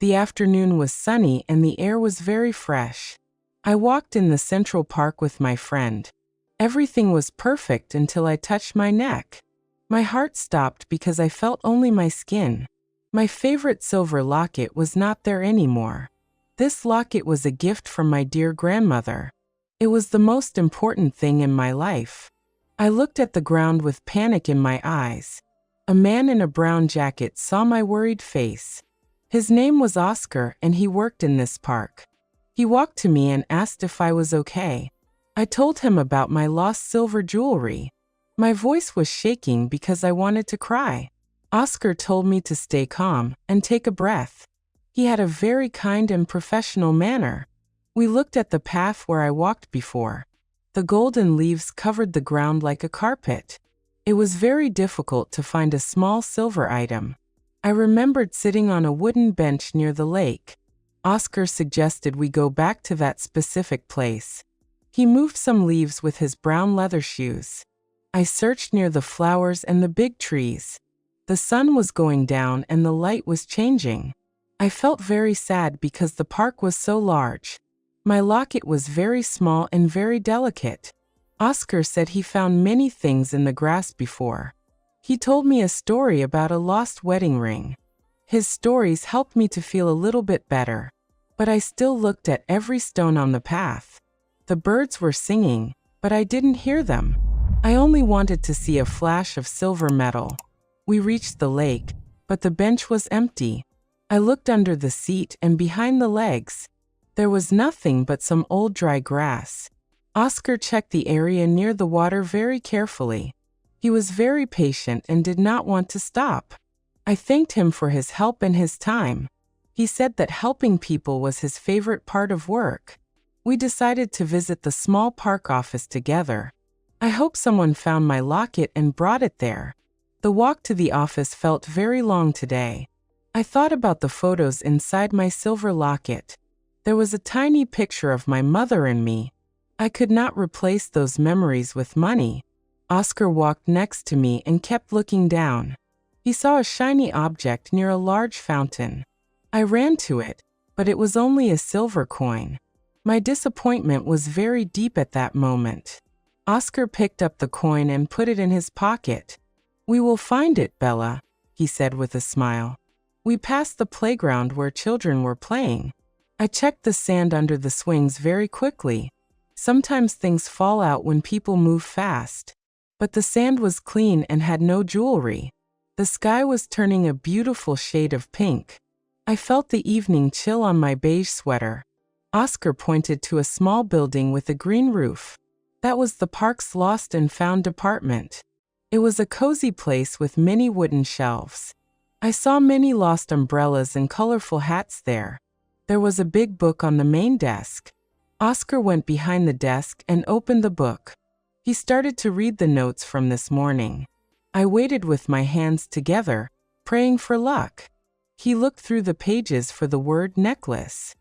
The afternoon was sunny and the air was very fresh. I walked in the Central Park with my friend. Everything was perfect until I touched my neck. My heart stopped because I felt only my skin. My favorite silver locket was not there anymore. This locket was a gift from my dear grandmother. It was the most important thing in my life. I looked at the ground with panic in my eyes. A man in a brown jacket saw my worried face. His name was Oscar and he worked in this park. He walked to me and asked if I was okay. I told him about my lost silver jewelry. My voice was shaking because I wanted to cry. Oscar told me to stay calm and take a breath. He had a very kind and professional manner. We looked at the path where I walked before. The golden leaves covered the ground like a carpet. It was very difficult to find a small silver item. I remembered sitting on a wooden bench near the lake. Oscar suggested we go back to that specific place. He moved some leaves with his brown leather shoes. I searched near the flowers and the big trees. The sun was going down and the light was changing. I felt very sad because the park was so large. My locket was very small and very delicate. Oscar said he found many things in the grass before. He told me a story about a lost wedding ring. His stories helped me to feel a little bit better, but I still looked at every stone on the path. The birds were singing, but I didn't hear them. I only wanted to see a flash of silver metal. We reached the lake, but the bench was empty. I looked under the seat and behind the legs. There was nothing but some old dry grass. Oscar checked the area near the water very carefully. He was very patient and did not want to stop. I thanked him for his help and his time. He said that helping people was his favorite part of work. We decided to visit the small park office together. I hope someone found my locket and brought it there. The walk to the office felt very long today. I thought about the photos inside my silver locket. There was a tiny picture of my mother and me. I could not replace those memories with money. Oscar walked next to me and kept looking down. He saw a shiny object near a large fountain. I ran to it, but it was only a silver coin. My disappointment was very deep at that moment. Oscar picked up the coin and put it in his pocket. "We will find it, Bella," he said with a smile. We passed the playground where children were playing. I checked the sand under the swings very quickly. Sometimes things fall out when people move fast. But the sand was clean and had no jewelry. The sky was turning a beautiful shade of pink. I felt the evening chill on my beige sweater. Oscar pointed to a small building with a green roof. That was the park's lost and found department. It was a cozy place with many wooden shelves. I saw many lost umbrellas and colorful hats there. There was a big book on the main desk. Oscar went behind the desk and opened the book. He started to read the notes from this morning. I waited with my hands together, praying for luck. He looked through the pages for the word necklace.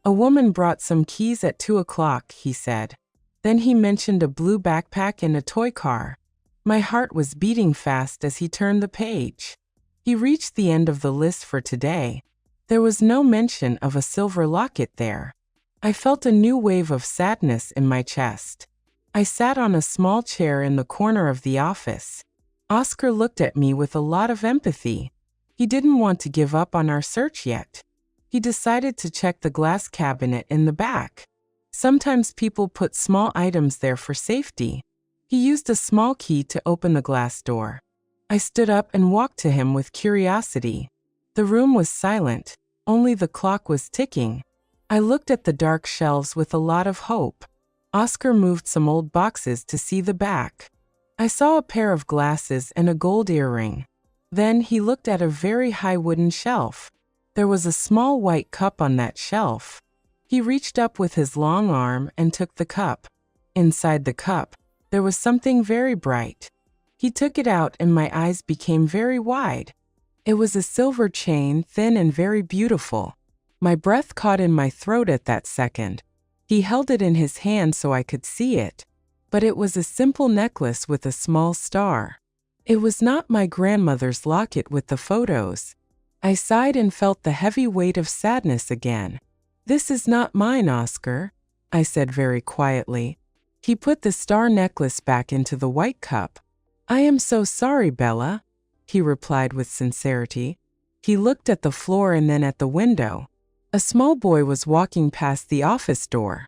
"A woman brought some keys at 2 o'clock, he said. Then he mentioned a blue backpack and a toy car. My heart was beating fast as he turned the page. He reached the end of the list for today. There was no mention of a silver locket there. I felt a new wave of sadness in my chest. I sat on a small chair in the corner of the office. Oscar looked at me with a lot of empathy. He didn't want to give up on our search yet. He decided to check the glass cabinet in the back. Sometimes people put small items there for safety. He used a small key to open the glass door. I stood up and walked to him with curiosity. The room was silent, only the clock was ticking. I looked at the dark shelves with a lot of hope. Oscar moved some old boxes to see the back. I saw a pair of glasses and a gold earring. Then he looked at a very high wooden shelf. There was a small white cup on that shelf. He reached up with his long arm and took the cup. Inside the cup, there was something very bright. He took it out and my eyes became very wide. It was a silver chain, thin and very beautiful. My breath caught in my throat at that second. He held it in his hand so I could see it. But it was a simple necklace with a small star. It was not my grandmother's locket with the photos. I sighed and felt the heavy weight of sadness again. "This is not mine, Oscar," I said very quietly. He put the star necklace back into the white cup. "I am so sorry, Bella," he replied with sincerity. He looked at the floor and then at the window. A small boy was walking past the office door.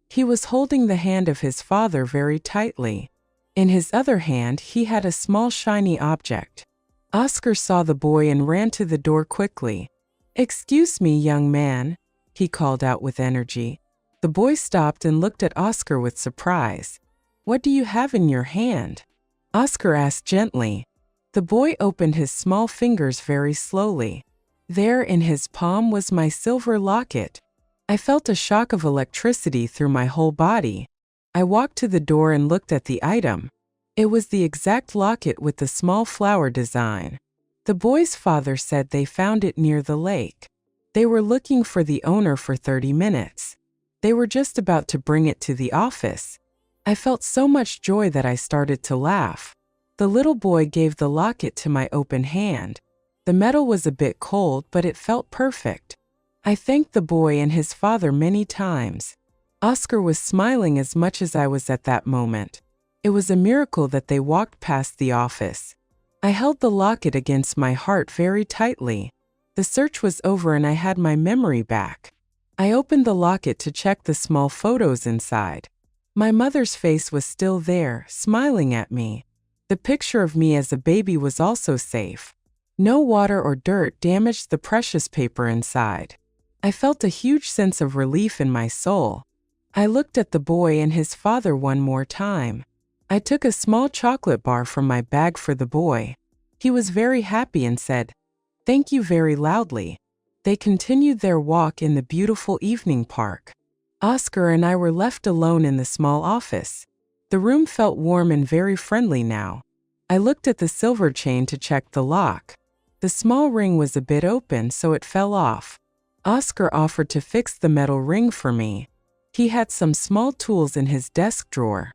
He was holding the hand of his father very tightly. In his other hand, he had a small shiny object. Oscar saw the boy and ran to the door quickly. "Excuse me, young man," he called out with energy. The boy stopped and looked at Oscar with surprise. "What do you have in your hand?" Oscar asked gently. The boy opened his small fingers very slowly. There in his palm was my silver locket. I felt a shock of electricity through my whole body. I walked to the door and looked at the item. It was the exact locket with the small flower design. The boy's father said they found it near the lake. They were looking for the owner for 30 minutes. They were just about to bring it to the office. I felt so much joy that I started to laugh. The little boy gave the locket to my open hand. The metal was a bit cold, but it felt perfect. I thanked the boy and his father many times. Oscar was smiling as much as I was at that moment. It was a miracle that they walked past the office. I held the locket against my heart very tightly. The search was over and I had my memory back. I opened the locket to check the small photos inside. My mother's face was still there, smiling at me. The picture of me as a baby was also safe. No water or dirt damaged the precious paper inside. I felt a huge sense of relief in my soul. I looked at the boy and his father one more time. I took a small chocolate bar from my bag for the boy. He was very happy and said, "Thank you," very loudly. They continued their walk in the beautiful evening park. Oscar and I were left alone in the small office. The room felt warm and very friendly now. I looked at the silver chain to check the lock. The small ring was a bit open, so it fell off. Oscar offered to fix the metal ring for me. He had some small tools in his desk drawer.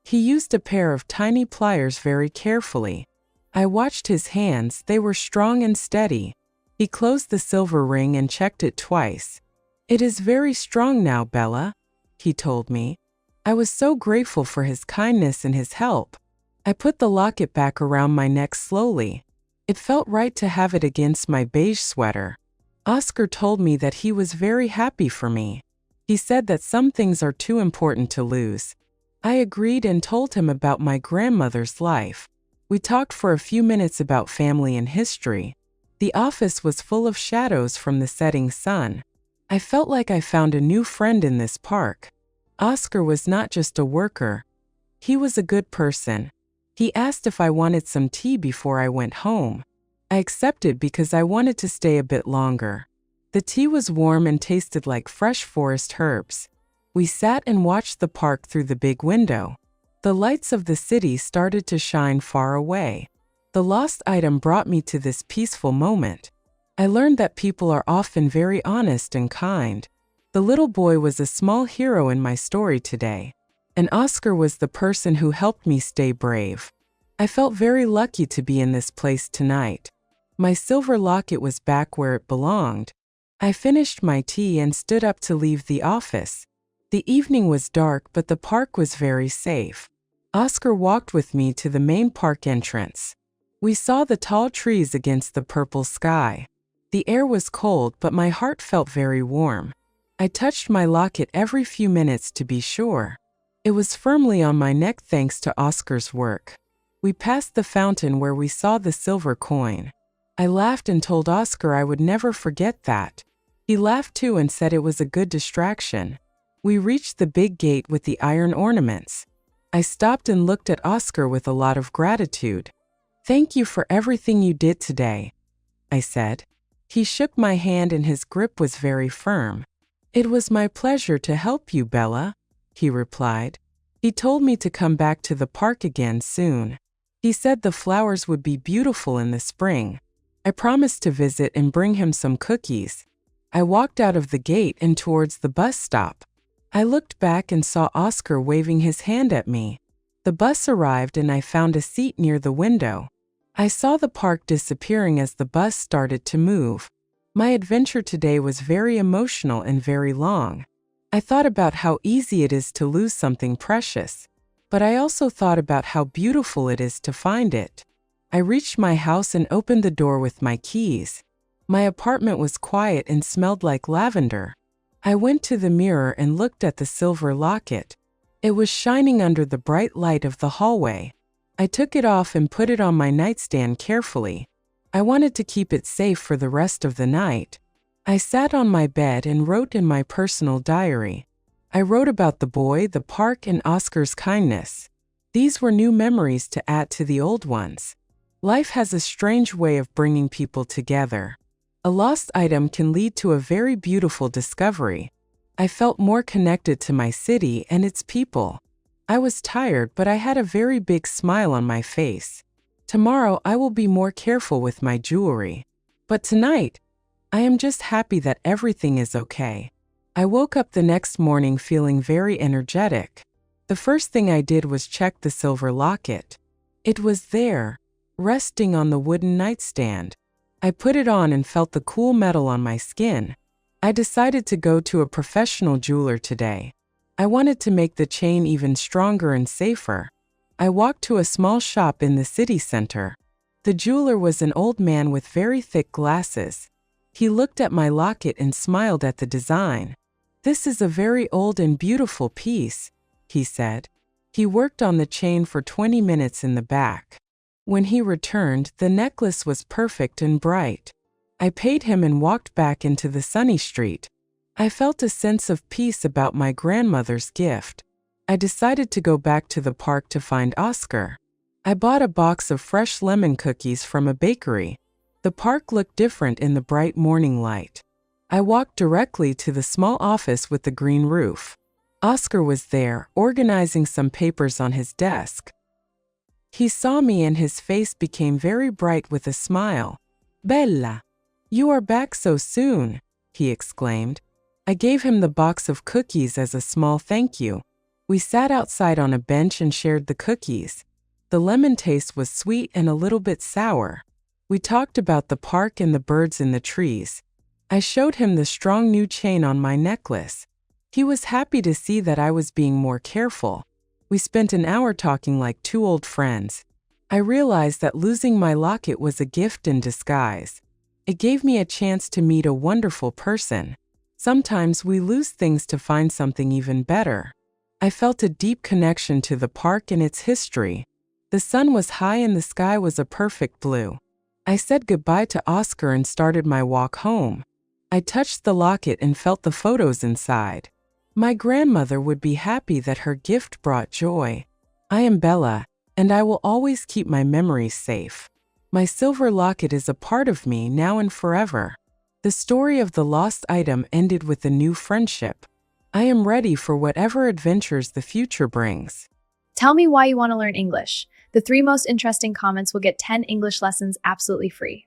He used a pair of tiny pliers very carefully. I watched his hands, they were strong and steady. He closed the silver ring and checked it twice. "It is very strong now, Bella," he told me. I was so grateful for his kindness and his help. I put the locket back around my neck slowly. It felt right to have it against my beige sweater. Oscar told me that he was very happy for me. He said that some things are too important to lose. I agreed and told him about my grandmother's life. We talked for a few minutes about family and history. The office was full of shadows from the setting sun. I felt like I found a new friend in this park. Oscar was not just a worker. He was a good person. He asked if I wanted some tea before I went home. I accepted because I wanted to stay a bit longer. The tea was warm and tasted like fresh forest herbs. We sat and watched the park through the big window. The lights of the city started to shine far away. The lost item brought me to this peaceful moment. I learned that people are often very honest and kind. The little boy was a small hero in my story today, and Oscar was the person who helped me stay brave. I felt very lucky to be in this place tonight. My silver locket was back where it belonged. I finished my tea and stood up to leave the office. The evening was dark, but the park was very safe. Oscar walked with me to the main park entrance. We saw the tall trees against the purple sky. The air was cold, but my heart felt very warm. I touched my locket every few minutes to be sure. It was firmly on my neck thanks to Oscar's work. We passed the fountain where we saw the silver coin. I laughed and told Oscar I would never forget that. He laughed too and said it was a good distraction. We reached the big gate with the iron ornaments. I stopped and looked at Oscar with a lot of gratitude. "Thank you for everything you did today," I said. He shook my hand and his grip was very firm. "It was my pleasure to help you, Bella," he replied. He told me to come back to the park again soon. He said the flowers would be beautiful in the spring. I promised to visit and bring him some cookies. I walked out of the gate and towards the bus stop. I looked back and saw Oscar waving his hand at me. The bus arrived and I found a seat near the window. I saw the park disappearing as the bus started to move. My adventure today was very emotional and very long. I thought about how easy it is to lose something precious, but I also thought about how beautiful it is to find it. I reached my house and opened the door with my keys. My apartment was quiet and smelled like lavender. I went to the mirror and looked at the silver locket. It was shining under the bright light of the hallway. I took it off and put it on my nightstand carefully. I wanted to keep it safe for the rest of the night. I sat on my bed and wrote in my personal diary. I wrote about the boy, the park, and Oscar's kindness. These were new memories to add to the old ones. Life has a strange way of bringing people together. A lost item can lead to a very beautiful discovery. I felt more connected to my city and its people. I was tired, but I had a very big smile on my face. Tomorrow I will be more careful with my jewelry. But tonight, I am just happy that everything is okay. I woke up the next morning feeling very energetic. The first thing I did was check the silver locket. It was there, resting on the wooden nightstand. I put it on and felt the cool metal on my skin. I decided to go to a professional jeweler today. I wanted to make the chain even stronger and safer. I walked to a small shop in the city center. The jeweler was an old man with very thick glasses. He looked at my locket and smiled at the design. "This is a very old and beautiful piece," he said. He worked on the chain for 20 minutes in the back. When he returned, the necklace was perfect and bright. I paid him and walked back into the sunny street. I felt a sense of peace about my grandmother's gift. I decided to go back to the park to find Oscar. I bought a box of fresh lemon cookies from a bakery. The park looked different in the bright morning light. I walked directly to the small office with the green roof. Oscar was there, organizing some papers on his desk. He saw me and his face became very bright with a smile. "Bella, you are back so soon," he exclaimed. I gave him the box of cookies as a small thank you. We sat outside on a bench and shared the cookies. The lemon taste was sweet and a little bit sour. We talked about the park and the birds in the trees. I showed him the strong new chain on my necklace. He was happy to see that I was being more careful. We spent an hour talking like two old friends. I realized that losing my locket was a gift in disguise. It gave me a chance to meet a wonderful person. Sometimes we lose things to find something even better. I felt a deep connection to the park and its history. The sun was high and the sky was a perfect blue. I said goodbye to Oscar and started my walk home. I touched the locket and felt the photos inside. My grandmother would be happy that her gift brought joy. I am Bella, and I will always keep my memories safe. My silver locket is a part of me now and forever. The story of the lost item ended with a new friendship. I am ready for whatever adventures the future brings. Tell me why you want to learn English. The 3 most interesting comments will get 10 English lessons absolutely free.